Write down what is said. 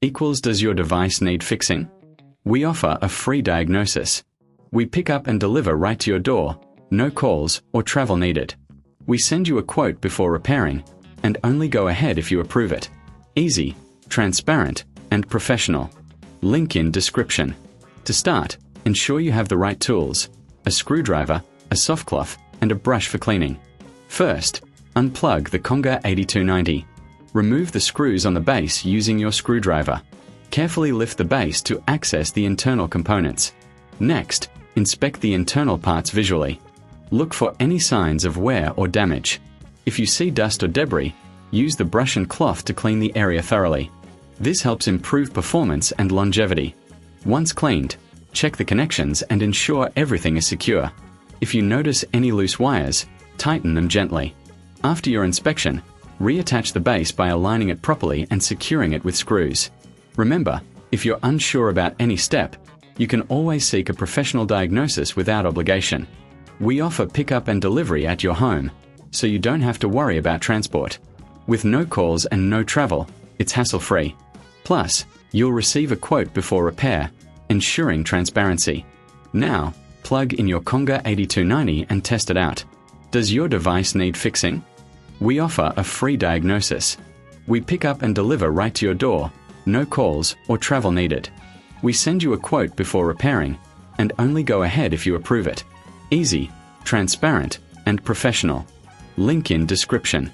equals does your device need fixing? We offer a free diagnosis. We pick up and deliver right to your door, no calls or travel needed. We send you a quote before repairing, and only go ahead if you approve it. Easy, transparent, and professional. Link in description. To start, ensure you have the right tools: a screwdriver, a soft cloth, and a brush for cleaning. First, unplug the Conga 8290. Remove the screws on the base using your screwdriver. Carefully lift the base to access the internal components. Next, inspect the internal parts visually. Look for any signs of wear or damage. If you see dust or debris, use the brush and cloth to clean the area thoroughly. This helps improve performance and longevity. Once cleaned, check the connections and ensure everything is secure. If you notice any loose wires, tighten them gently. After your inspection, reattach the base by aligning it properly and securing it with screws. Remember, if you're unsure about any step, you can always seek a professional diagnosis without obligation. We offer pickup and delivery at your home, so you don't have to worry about transport. With no calls and no travel, it's hassle-free. Plus, you'll receive a quote before repair, ensuring transparency. Now, plug in your Conga 8290 and test it out. Does your device need fixing? We offer a free diagnosis. We pick up and deliver right to your door, no calls or travel needed. We send you a quote before repairing, and only go ahead if you approve it. Easy, transparent, and professional. Link in description.